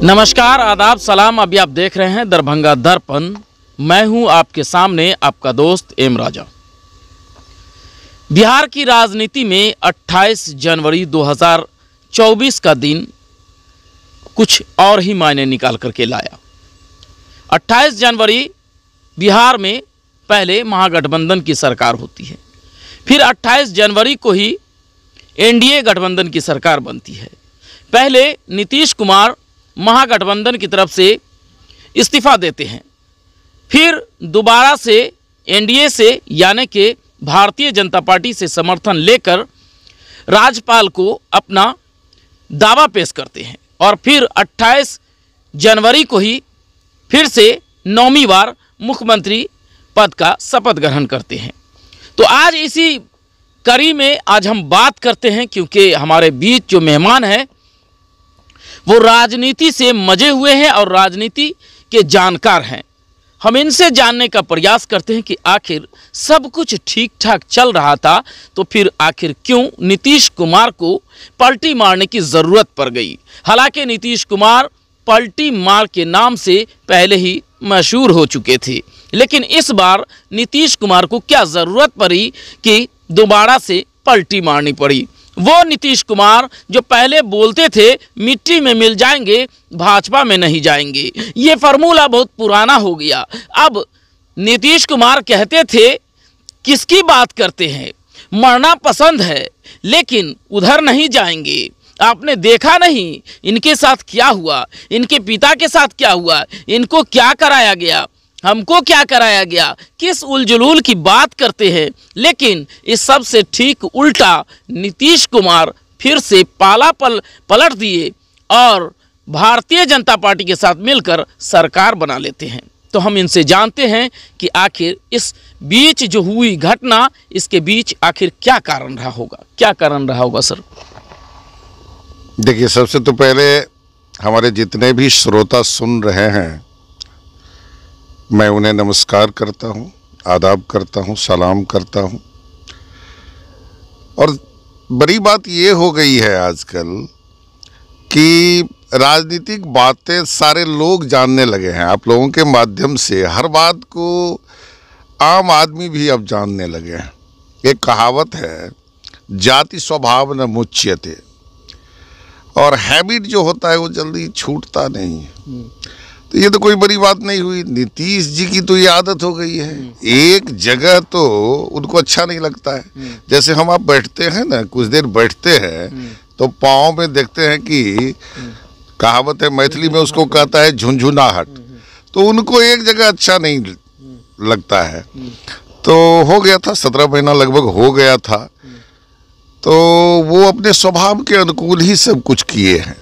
नमस्कार, आदाब, सलाम। अभी आप देख रहे हैं दरभंगा दर्पण। मैं हूं आपके सामने आपका दोस्त एम राजा। बिहार की राजनीति में 28 जनवरी 2024 का दिन कुछ और ही मायने निकाल करके लाया। 28 जनवरी बिहार में पहले महागठबंधन की सरकार होती है, फिर 28 जनवरी को ही एनडीए गठबंधन की सरकार बनती है। पहले नीतीश कुमार महागठबंधन की तरफ से इस्तीफा देते हैं, फिर दोबारा से एनडीए से यानी कि भारतीय जनता पार्टी से समर्थन लेकर राज्यपाल को अपना दावा पेश करते हैं और फिर 28 जनवरी को ही फिर से 9वीं बार मुख्यमंत्री पद का शपथ ग्रहण करते हैं। तो आज इसी कड़ी में आज हम बात करते हैं, क्योंकि हमारे बीच जो मेहमान हैं वो राजनीति से मजे हुए हैं और राजनीति के जानकार हैं। हम इनसे जानने का प्रयास करते हैं कि आखिर सब कुछ ठीक ठाक चल रहा था तो फिर आखिर क्यों नीतीश कुमार को पलटी मारने की ज़रूरत पड़ गई। हालांकि नीतीश कुमार पलटी मार के नाम से पहले ही मशहूर हो चुके थे, लेकिन इस बार नीतीश कुमार को क्या ज़रूरत पड़ी कि दोबारा से पलटी मारनी पड़ी। वो नीतीश कुमार जो पहले बोलते थे मिट्टी में मिल जाएंगे, भाजपा में नहीं जाएंगे, ये फार्मूला बहुत पुराना हो गया। अब नीतीश कुमार कहते थे किसकी बात करते हैं, मरना पसंद है लेकिन उधर नहीं जाएंगे। आपने देखा नहीं इनके साथ क्या हुआ, इनके पिता के साथ क्या हुआ, इनको क्या कराया गया, हमको क्या कराया गया, किस उलझुल की बात करते हैं। लेकिन इस सब से ठीक उल्टा नीतीश कुमार फिर से पाला पलट दिए और भारतीय जनता पार्टी के साथ मिलकर सरकार बना लेते हैं। तो हम इनसे जानते हैं कि आखिर इस बीच जो हुई घटना, इसके बीच आखिर क्या कारण रहा होगा, क्या कारण रहा होगा सर? देखिए, सबसे तो पहले हमारे जितने भी श्रोता सुन रहे हैं मैं उन्हें नमस्कार करता हूं, आदाब करता हूं, सलाम करता हूं। और बड़ी बात ये हो गई है आजकल कि राजनीतिक बातें सारे लोग जानने लगे हैं। आप लोगों के माध्यम से हर बात को आम आदमी भी अब जानने लगे हैं। एक कहावत है, जाति स्वभाव न मुच्यते, और हैबिट जो होता है वो जल्दी छूटता नहीं है। तो ये तो कोई बड़ी बात नहीं हुई। नीतीश जी की तो ये आदत हो गई है, एक जगह तो उनको अच्छा नहीं लगता है। जैसे हम आप बैठते हैं ना, कुछ देर बैठते हैं तो पाँव में देखते हैं कि कहावत है मैथिली में, उसको कहता है झुनझुनाहट। तो उनको एक जगह अच्छा नहीं लगता है। तो हो गया था, 17 महीना लगभग हो गया था, तो वो अपने स्वभाव के अनुकूल ही सब कुछ किए हैं।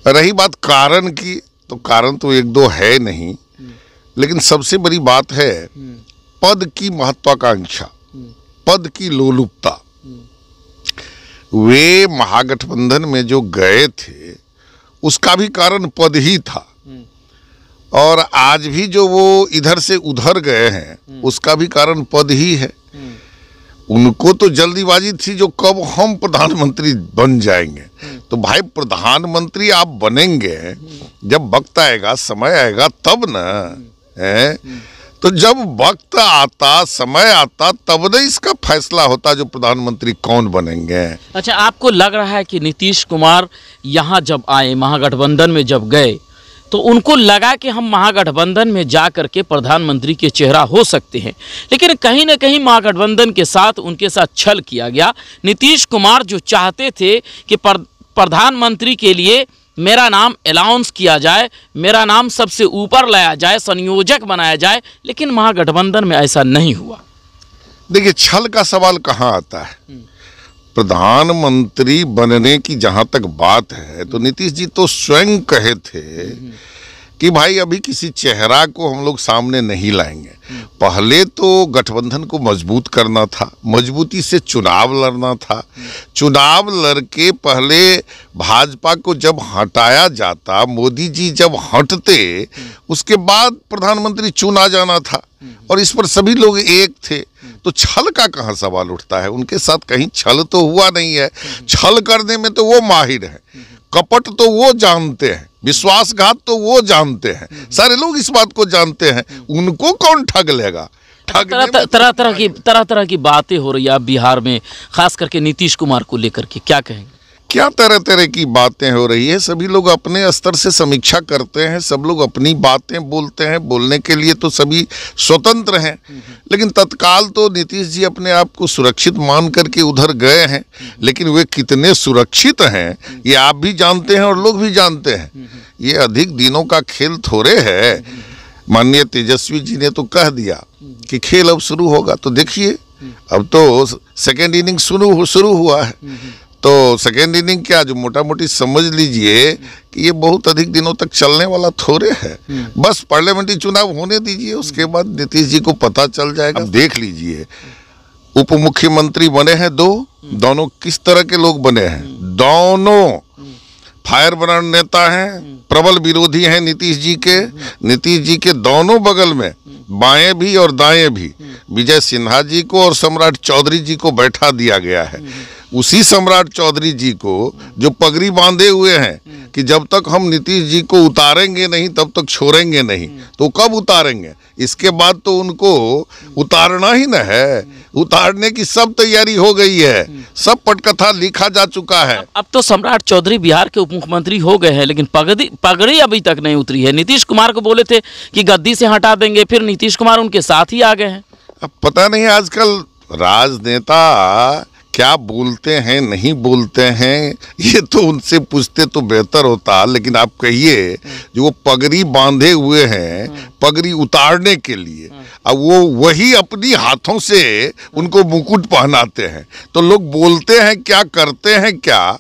रही बात कारण की, तो कारण तो एक दो है नहीं, लेकिन सबसे बड़ी बात है पद की महत्वाकांक्षा, पद की लोलुपता। वे महागठबंधन में जो गए थे उसका भी कारण पद ही था, और आज भी जो वो इधर से उधर गए हैं उसका भी कारण पद ही है। उनको तो जल्दीबाजी थी जो कब हम प्रधानमंत्री बन जाएंगे। तो भाई, प्रधानमंत्री आप बनेंगे जब वक्त आएगा, समय आएगा तब ना है। तो जब वक्त आता, समय आता, तब ना इसका फैसला होता जो प्रधानमंत्री कौन बनेंगे। अच्छा, आपको लग रहा है कि नीतीश कुमार यहाँ जब आए, महागठबंधन में जब गए, तो उनको लगा कि हम महागठबंधन में जा कर के प्रधानमंत्री के चेहरा हो सकते हैं, लेकिन कहीं ना कहीं महागठबंधन के साथ उनके साथ छल किया गया। नीतीश कुमार जो चाहते थे कि प्रधानमंत्री के लिए मेरा नाम अनाउंस किया जाए, मेरा नाम सबसे ऊपर लाया जाए, संयोजक बनाया जाए, लेकिन महागठबंधन में ऐसा नहीं हुआ। देखिए, छल का सवाल कहाँ आता है। प्रधानमंत्री बनने की जहाँ तक बात है तो नीतीश जी तो स्वयं कहे थे कि भाई अभी किसी चेहरा को हम लोग सामने नहीं लाएंगे। पहले तो गठबंधन को मजबूत करना था, मजबूती से चुनाव लड़ना था। चुनाव लड़के पहले भाजपा को जब हटाया जाता, मोदी जी जब हटते, उसके बाद प्रधानमंत्री चुना जाना था और इस पर सभी लोग एक थे। तो छल का कहाँ सवाल उठता है? उनके साथ कहीं छल तो हुआ नहीं है। छल करने में तो वो माहिर है, कपट तो वो जानते हैं, विश्वासघात तो वो जानते हैं, सारे लोग इस बात को जानते हैं। उनको कौन ठग लेगा? तरह तरह की बातें हो रही है बिहार में, खास करके नीतीश कुमार को लेकर के, क्या कहेंगे? क्या तरह तरह की बातें हो रही है। सभी लोग अपने स्तर से समीक्षा करते हैं, सब लोग अपनी बातें बोलते हैं, बोलने के लिए तो सभी स्वतंत्र हैं। लेकिन तत्काल तो नीतीश जी अपने आप को सुरक्षित मान करके उधर गए हैं, लेकिन वे कितने सुरक्षित हैं ये आप भी जानते हैं और लोग भी जानते हैं। ये अधिक दिनों का खेल थोड़े है। माननीय तेजस्वी जी ने तो कह दिया कि खेल अब शुरू होगा, तो देखिए अब तो सेकेंड इनिंग शुरू हुआ है। तो सेकेंड इनिंग क्या, जो मोटा मोटी समझ लीजिए कि ये बहुत अधिक दिनों तक चलने वाला थोड़े है। बस पार्लियामेंट्री चुनाव होने दीजिए, उसके बाद नीतीश जी को पता चल जाएगा। अब देख लीजिए, उप मुख्यमंत्री बने हैं दोनों किस तरह के लोग बने हैं? दोनों फायर ब्रांड नेता हैं, प्रबल विरोधी हैं नीतीश जी के। नीतीश जी के दोनों बगल में बाएं भी और दाएं भी विजय सिन्हा जी को और सम्राट चौधरी जी को बैठा दिया गया है। उसी सम्राट चौधरी जी को जो पगड़ी बांधे हुए हैं कि जब तक हम नीतीश जी को उतारेंगे नहीं तब तक छोड़ेंगे नहीं। तो कब उतारेंगे? इसके बाद तो उनको उतारना ही न है। उतारने की सब तैयारी हो गई है, सब पटकथा लिखा जा चुका है। अब तो सम्राट चौधरी बिहार के उप मुख्यमंत्री हो गए हैं, लेकिन पगड़ी अभी तक नहीं उतरी है। नीतीश कुमार को बोले थे कि गद्दी से हटा देंगे, फिर नीतीश कुमार उनके साथ ही आ गए हैं। अब पता नहीं आजकल राजनेता क्या बोलते हैं नहीं बोलते हैं, ये तो उनसे पूछते तो बेहतर होता। लेकिन आप कहिए, जो वो पगड़ी बांधे हुए हैं पगड़ी उतारने के लिए, अब वो वही अपनी हाथों से उनको मुकुट पहनाते हैं, तो लोग बोलते हैं क्या, करते हैं क्या?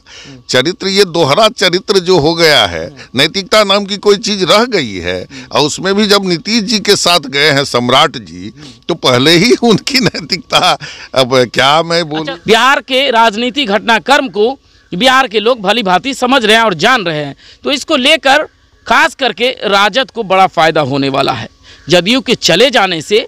चरित्र, ये दोहरा चरित्र जो हो गया है, नैतिकता नाम की कोई चीज रह गई है। और उसमें भी जब नीतीश जी के साथ गए हैं सम्राट जी, तो पहले ही उनकी नैतिकता, अब क्या मैं बोलूं। बिहार के राजनीतिक घटनाक्रम को बिहार के लोग भली भांति समझ रहे हैं और जान रहे हैं, तो इसको लेकर खास करके राजद को बड़ा फायदा होने वाला है। जदयू के चले जाने से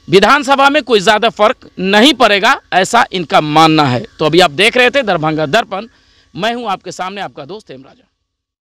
विधानसभा में कोई ज़्यादा फर्क नहीं पड़ेगा, ऐसा इनका मानना है। तो अभी आप देख रहे थे दरभंगा दर्पण, मैं हूं आपके सामने आपका दोस्त हेमराजा।